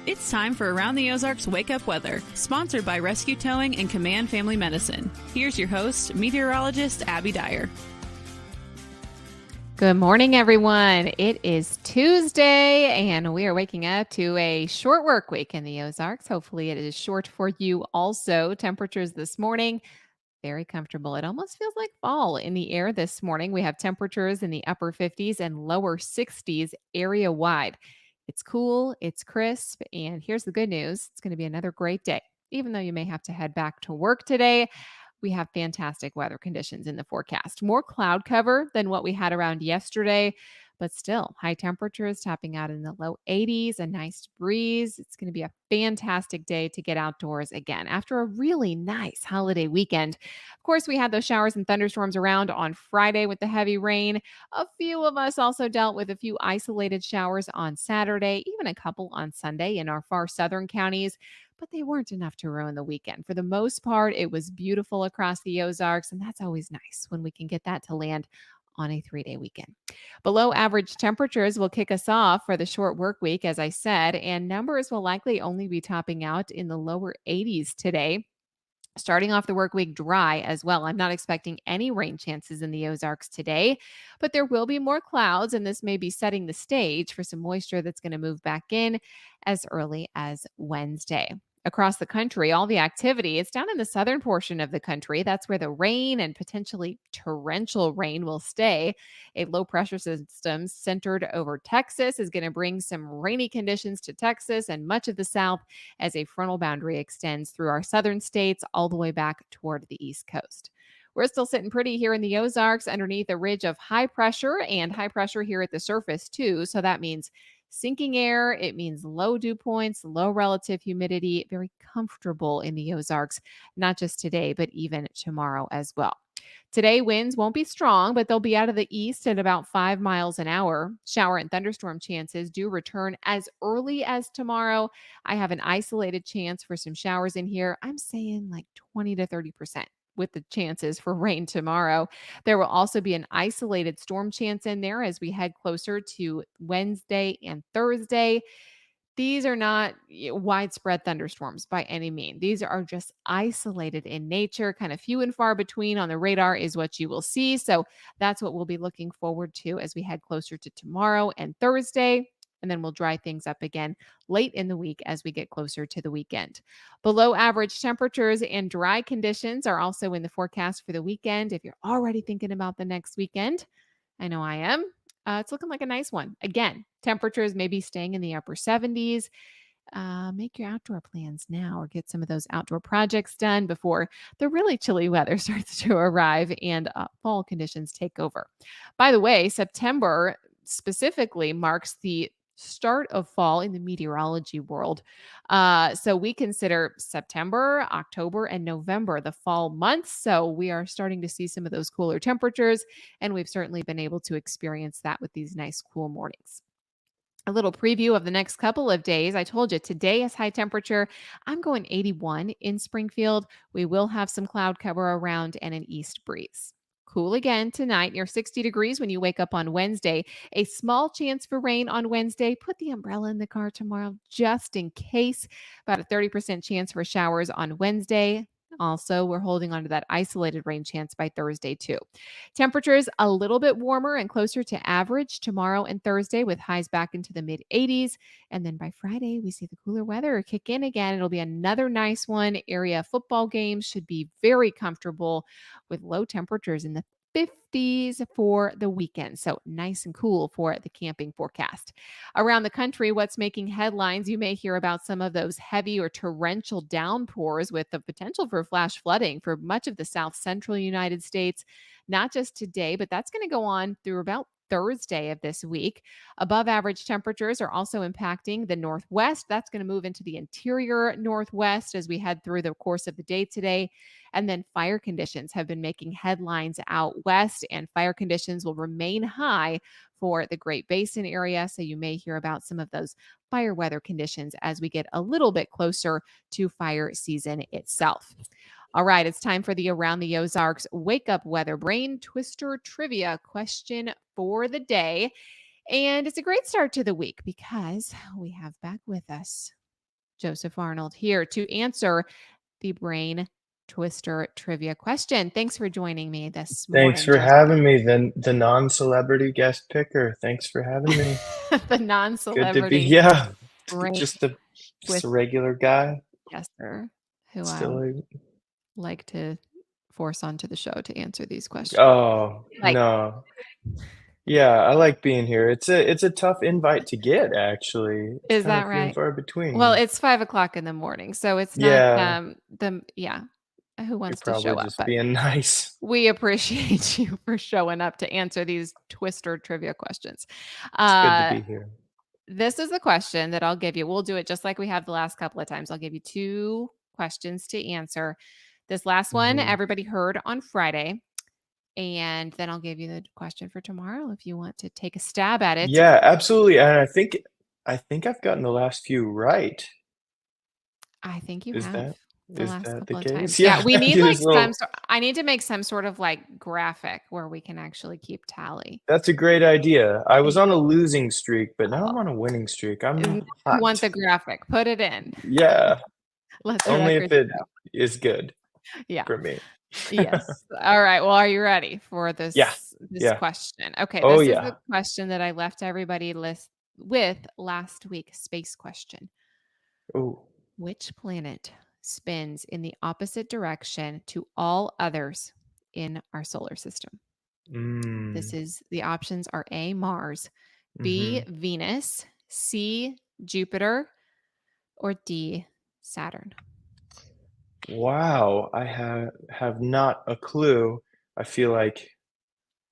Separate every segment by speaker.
Speaker 1: It's time for Around the Ozarks Wake Up Weather, sponsored by Rescue Towing and Command Family Medicine. Here's your host, meteorologist Abby Dyer.
Speaker 2: Good morning, everyone. It is Tuesday, and we are waking up to a short work week in the Ozarks. Hopefully, it is short for you also. Temperatures this morning, very comfortable. It almost feels like fall in the air this morning. We have temperatures in the upper 50s and lower 60s area wide. It's cool, it's crisp, and here's the good news. It's going to be another great day. Even though you may have to head back to work today, we have fantastic weather conditions in the forecast. More cloud cover than what we had around yesterday, but still high temperatures topping out in the low 80s, a nice breeze. It's going to be a fantastic day to get outdoors again after a really nice holiday weekend. Of course, we had those showers and thunderstorms around on Friday with the heavy rain. A few of us also dealt with a few isolated showers on Saturday, even a couple on Sunday in our far southern counties, but they weren't enough to ruin the weekend. For the most part, it was beautiful across the Ozarks, and that's always nice when we can get that to land on a 3-day weekend. Below average temperatures will kick us off for the short work week, as I said, and numbers will likely only be topping out in the lower 80s today. Starting off the work week dry as well. I'm not expecting any rain chances in the Ozarks today, but there will be more clouds, and this may be setting the stage for some moisture that's going to move back in as early as Wednesday. Across the country, all the activity is down in the southern portion of the country. That's where the rain and potentially torrential rain will stay. A low pressure system centered over Texas is going to bring some rainy conditions to Texas and much of the South as a frontal boundary extends through our southern states all the way back toward the East Coast. We're still sitting pretty here in the Ozarks underneath a ridge of high pressure and high pressure here at the surface too. So that means sinking air. It means low dew points, low relative humidity, very comfortable in the Ozarks, not just today, but even tomorrow as well. Today, winds won't be strong, but they'll be out of the east at about 5 miles an hour. Shower and thunderstorm chances do return as early as tomorrow. I have an isolated chance for some showers in here. I'm saying like 20 to 30% with the chances for rain tomorrow. There will also be an isolated storm chance in there as we head closer to Wednesday and Thursday. These are not widespread thunderstorms by any means. These are just isolated in nature, kind of few and far between on the radar is what you will see. So that's what we'll be looking forward to as we head closer to tomorrow and Thursday. And then we'll dry things up again late in the week as we get closer to the weekend. Below average temperatures and dry conditions are also in the forecast for the weekend. If you're already thinking about the next weekend, I know I am. It's looking like a nice one. Again, temperatures may be staying in the upper 70s. Make your outdoor plans now or get some of those outdoor projects done before the really chilly weather starts to arrive and fall conditions take over. By the way, September specifically marks the start of fall in the meteorology world. So we consider September, October, and November the fall months. So we are starting to see some of those cooler temperatures, and we've certainly been able to experience that with these nice cool mornings. A little preview of the next couple of days. I told you today is high temperature. I'm going 81 in Springfield. We will have some cloud cover around and an east breeze. Cool again tonight, near 60 degrees when you wake up on Wednesday. A small chance for rain on Wednesday. Put the umbrella in the car tomorrow just in case. About a 30% chance for showers on Wednesday. Also, we're holding on to that isolated rain chance by Thursday, too. Temperatures a little bit warmer and closer to average tomorrow and Thursday with highs back into the mid 80s. And then by Friday, we see the cooler weather kick in again. It'll be another nice one. Area football games should be very comfortable with low temperatures in the 50s for the weekend. So nice and cool for the camping forecast. Around the country, what's making headlines? You may hear about some of those heavy or torrential downpours with the potential for flash flooding for much of the south central United States. Not just today, but that's going to go on through about Thursday of this week. Above average temperatures are also impacting the Northwest. That's going to move into the interior Northwest as we head through the course of the day today. And then fire conditions have been making headlines out west, and fire conditions will remain high for the Great Basin area. So you may hear about some of those fire weather conditions as we get a little bit closer to fire season itself. All right, it's time for the Around the Ozarks Wake Up Weather Brain Twister Trivia question for the day. And it's a great start to the week because we have back with us Joseph Arnold here to answer the brain twister trivia question. Thanks for joining me this
Speaker 3: Thanks
Speaker 2: morning,
Speaker 3: for
Speaker 2: Joseph.
Speaker 3: having me, the non-celebrity guest picker. Thanks for having me.
Speaker 2: The
Speaker 3: Good to be,
Speaker 2: non-celebrity
Speaker 3: yeah,
Speaker 2: brain
Speaker 3: just a
Speaker 2: twister
Speaker 3: regular guy.
Speaker 2: guesser who
Speaker 3: Still,
Speaker 2: I like to force onto the show to answer these questions.
Speaker 3: oh
Speaker 2: Like,
Speaker 3: no, yeah, I like being here. It's a tough invite to get, actually. It's
Speaker 2: is
Speaker 3: kind
Speaker 2: that
Speaker 3: of few and
Speaker 2: right?
Speaker 3: far
Speaker 2: Well,
Speaker 3: between.
Speaker 2: it's 5 o'clock in the morning, so it's not
Speaker 3: Yeah,
Speaker 2: who
Speaker 3: you're
Speaker 2: wants to
Speaker 3: probably
Speaker 2: show up,
Speaker 3: just
Speaker 2: but
Speaker 3: being nice.
Speaker 2: we appreciate you for showing up to answer these twister trivia questions.
Speaker 3: It's good to
Speaker 2: Uh,
Speaker 3: be here.
Speaker 2: this is the question that I'll give you. We'll do it just like we have the last couple of times. I'll give you 2 questions to answer. This last one,
Speaker 3: Mhm.
Speaker 2: everybody heard on Friday. And then I'll give you the question for tomorrow if you want to take a stab at it.
Speaker 3: Yeah, absolutely. And I think I've gotten the last few right.
Speaker 2: I think you
Speaker 3: Is
Speaker 2: have
Speaker 3: that
Speaker 2: the
Speaker 3: is
Speaker 2: last
Speaker 3: that the
Speaker 2: couple of
Speaker 3: case?
Speaker 2: times. Yeah,
Speaker 3: Yeah,
Speaker 2: we need
Speaker 3: do
Speaker 2: like
Speaker 3: this little.
Speaker 2: I need to make some sort of like graphic where we can actually keep tally.
Speaker 3: That's a great idea. I was
Speaker 2: Yeah.
Speaker 3: on a losing streak, but now
Speaker 2: Oh,
Speaker 3: I'm on a winning streak.
Speaker 2: and
Speaker 3: I'm
Speaker 2: you want
Speaker 3: hot.
Speaker 2: the graphic. Put it in.
Speaker 3: Yeah,
Speaker 2: Let the
Speaker 3: only
Speaker 2: record
Speaker 3: if it
Speaker 2: show.
Speaker 3: is good
Speaker 2: Yeah.
Speaker 3: for me.
Speaker 2: Yes. All right. Well, are you ready for
Speaker 3: Yeah,
Speaker 2: this
Speaker 3: yeah.
Speaker 2: question? Okay,
Speaker 3: Oh,
Speaker 2: this is the
Speaker 3: yeah.
Speaker 2: question that I left everybody with last week. Space question.
Speaker 3: Oh,
Speaker 2: Which planet spins in the opposite direction to all others in our solar system? This
Speaker 3: mm,
Speaker 2: is the options are A, Mars, B,
Speaker 3: mhm.
Speaker 2: Venus, C, Jupiter, or D, Saturn.
Speaker 3: Wow, I have not a clue. I feel like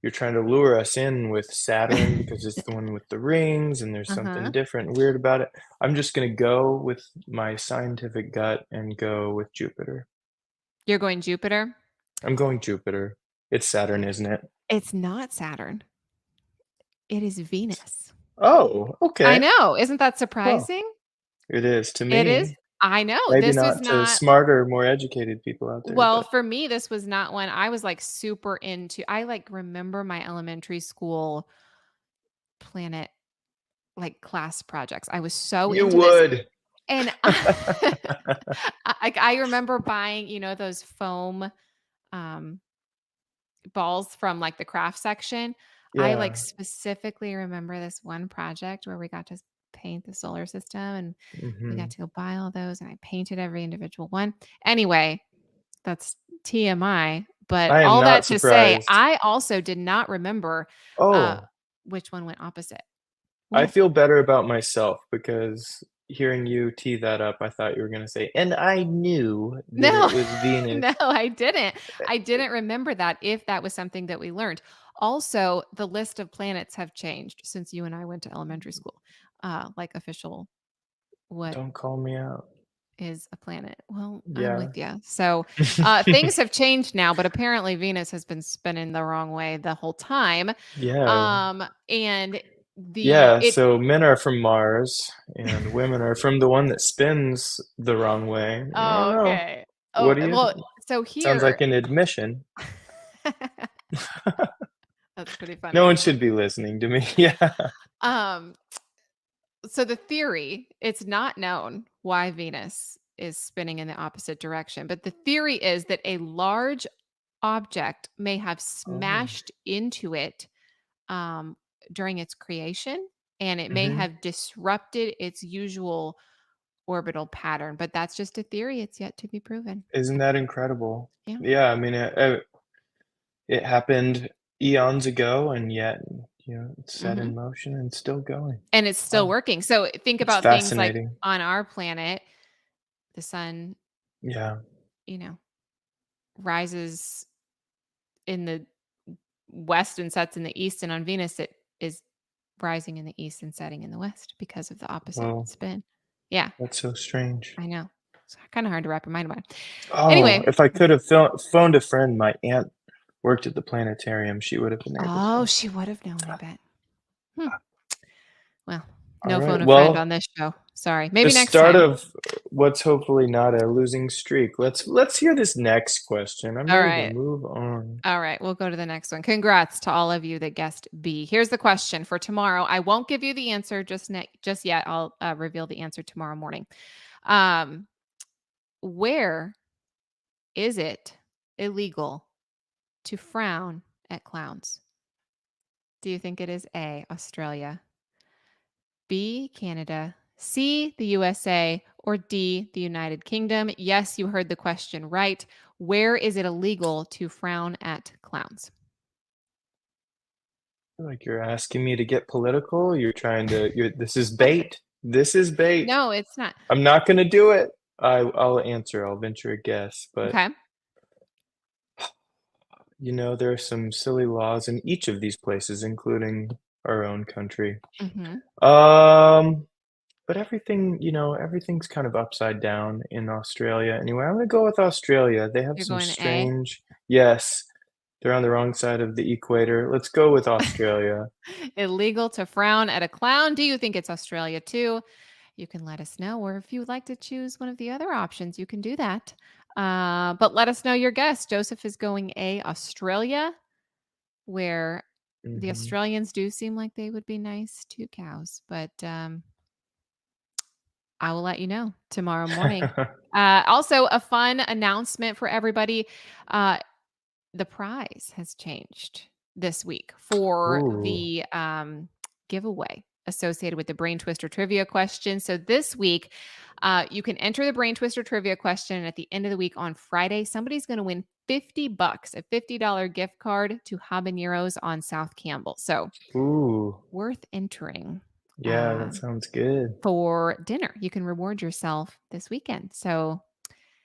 Speaker 3: you're trying to lure us in with Saturn because it's the one with the rings and there's something
Speaker 2: Uh-huh.
Speaker 3: different and weird about it. I'm just gonna go with my scientific gut and go with Jupiter.
Speaker 2: You're going Jupiter?
Speaker 3: I'm going Jupiter. It's Saturn, isn't it?
Speaker 2: It's not Saturn. It is Venus.
Speaker 3: Oh,
Speaker 2: I
Speaker 3: okay.
Speaker 2: know. Isn't that
Speaker 3: Well,
Speaker 2: surprising?
Speaker 3: it is to
Speaker 2: It is.
Speaker 3: me.
Speaker 2: I know.
Speaker 3: Maybe
Speaker 2: This was
Speaker 3: not to
Speaker 2: not
Speaker 3: smarter, more educated people out there,
Speaker 2: well,
Speaker 3: but
Speaker 2: for me, this was not one I was like super into. I like remember my elementary school planet like class projects. I was so
Speaker 3: you
Speaker 2: into this.
Speaker 3: would.
Speaker 2: And I remember buying, those foam um, balls from like the craft section. I like
Speaker 3: Yeah.
Speaker 2: specifically remember this one project where we got to paint the solar system and we got
Speaker 3: Mhm.
Speaker 2: to go buy all those and I painted every individual one. Anyway, that's TMI. But
Speaker 3: I am
Speaker 2: all
Speaker 3: not
Speaker 2: that to say,
Speaker 3: surprised.
Speaker 2: I also did not remember uh,
Speaker 3: Oh,
Speaker 2: which one went opposite.
Speaker 3: I
Speaker 2: What?
Speaker 3: feel better about myself because hearing you tee that up, I thought you were gonna say, "And I knew that
Speaker 2: No,
Speaker 3: it was Venus."
Speaker 2: no, I didn't. I didn't remember that if that was something that we learned. Also, the list of planets have changed since you and I went to elementary school. Like official, what
Speaker 3: Don't call me out.
Speaker 2: is a planet? Well, I'm
Speaker 3: Yeah.
Speaker 2: with you. So things have changed now, but apparently Venus has been spinning the wrong way the whole time.
Speaker 3: Yeah.
Speaker 2: And
Speaker 3: Yeah,
Speaker 2: it
Speaker 3: so men are from Mars and women are from the one that spins the wrong way. I don't
Speaker 2: oh,
Speaker 3: know.
Speaker 2: okay. Oh,
Speaker 3: What do you
Speaker 2: well, so
Speaker 3: sounds like
Speaker 2: here
Speaker 3: an admission.
Speaker 2: that's pretty
Speaker 3: No
Speaker 2: funny
Speaker 3: one should
Speaker 2: actually.
Speaker 3: be listening to me. Yeah.
Speaker 2: Um, so the theory, it's not known why Venus is spinning in the opposite direction, but the theory is that a large object may have
Speaker 3: Oh.
Speaker 2: smashed into it um, during its creation, and it may
Speaker 3: Mhm.
Speaker 2: have disrupted its usual orbital pattern. But that's just a theory; it's yet to be proven.
Speaker 3: Isn't that incredible?
Speaker 2: Yeah.
Speaker 3: Yeah, I mean, it happened eons ago, and yet, it's set
Speaker 2: Hmm.
Speaker 3: in motion and still going.
Speaker 2: And it's still
Speaker 3: Wow,
Speaker 2: working. So think
Speaker 3: it's
Speaker 2: about things like
Speaker 3: fascinating.
Speaker 2: on our planet, the sun,
Speaker 3: Yeah.
Speaker 2: you know, rises in the west and sets in the east, and on Venus it is rising in the east and setting in the west because of the opposite
Speaker 3: Well,
Speaker 2: spin. Yeah,
Speaker 3: that's so strange.
Speaker 2: I know. It's kind of hard to wrap your mind around.
Speaker 3: Oh,
Speaker 2: Anyway,
Speaker 3: if I could have phoned a friend, my aunt worked at the planetarium, she would have been able
Speaker 2: oh,
Speaker 3: to.
Speaker 2: she would have known, I bet. Hmm. Well,
Speaker 3: All
Speaker 2: no
Speaker 3: right.
Speaker 2: phone a friend
Speaker 3: Well,
Speaker 2: on this show. Sorry.
Speaker 3: the
Speaker 2: Maybe next
Speaker 3: start
Speaker 2: time.
Speaker 3: of what's hopefully not a losing streak. Let's hear this next question. I'm
Speaker 2: All
Speaker 3: ready to
Speaker 2: right.
Speaker 3: move on.
Speaker 2: All right, we'll go to the next one. Congrats to all of you that guessed B. Here's the question for tomorrow. I won't give you the answer just yet. I'll reveal the answer tomorrow morning. Where is it illegal to frown at clowns? Do you think it is A, Australia, B, Canada, C, the USA, or D, the United Kingdom? Yes, you heard the question right. Where is it illegal to frown at clowns?
Speaker 3: I feel like you're asking me to get political. This is bait. This is bait.
Speaker 2: No, it's not.
Speaker 3: I'm not gonna do it. I'll answer. I'll venture a guess, but
Speaker 2: Okay.
Speaker 3: there are some silly laws in each of these places, including our own country.
Speaker 2: Mhm.
Speaker 3: But everything's kind of upside down in Australia. Anyway, I'm gonna go with Australia. They have
Speaker 2: You're
Speaker 3: some
Speaker 2: going to A?
Speaker 3: strange. Yes, they're on the wrong side of the equator. Let's go with Australia.
Speaker 2: Illegal to frown at a clown. Do you think it's Australia too? You can let us know. Or if you would like to choose one of the other options, you can do that. But let us know your guess. Joseph is going A, Australia, where the
Speaker 3: Mhm.
Speaker 2: Australians do seem like they would be nice to cows. But I will let you know tomorrow morning. Also, a fun announcement for everybody. The prize has changed this week for
Speaker 3: Ooh,
Speaker 2: the giveaway associated with the Brain Twister trivia question. So this week, you can enter the Brain Twister trivia question, and at the end of the week on Friday, somebody's going to win $50, a $50 gift card to Habaneros on South Campbell. So
Speaker 3: ooh.
Speaker 2: worth entering
Speaker 3: Yeah, that sounds good.
Speaker 2: for dinner. You can reward yourself this weekend. So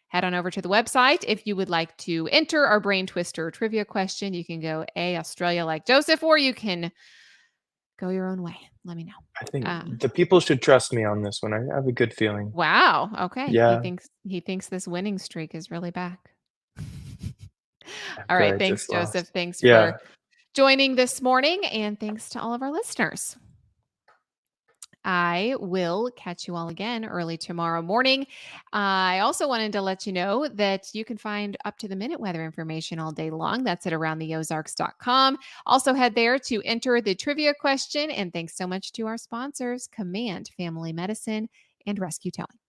Speaker 2: head on over to the website. If you would like to enter our Brain Twister trivia question, you can go A, Australia like Joseph, or you can go your own way. Let me know.
Speaker 3: I think
Speaker 2: Uh,
Speaker 3: the people should trust me on this one. I have a good feeling.
Speaker 2: wow. Okay. He
Speaker 3: Yeah,
Speaker 2: thinks this winning streak is really back. All
Speaker 3: after
Speaker 2: right.
Speaker 3: I
Speaker 2: Thanks,
Speaker 3: just
Speaker 2: Joseph.
Speaker 3: lost.
Speaker 2: Thanks for
Speaker 3: Yeah,
Speaker 2: joining this morning. And thanks to all of our listeners. I will catch you all again early tomorrow morning. I also wanted to let you know that you can find up to the minute weather information all day long. That's at aroundtheozarks.com. Also, head there to enter the trivia question. And thanks so much to our sponsors, Command Family Medicine and Rescue Towing.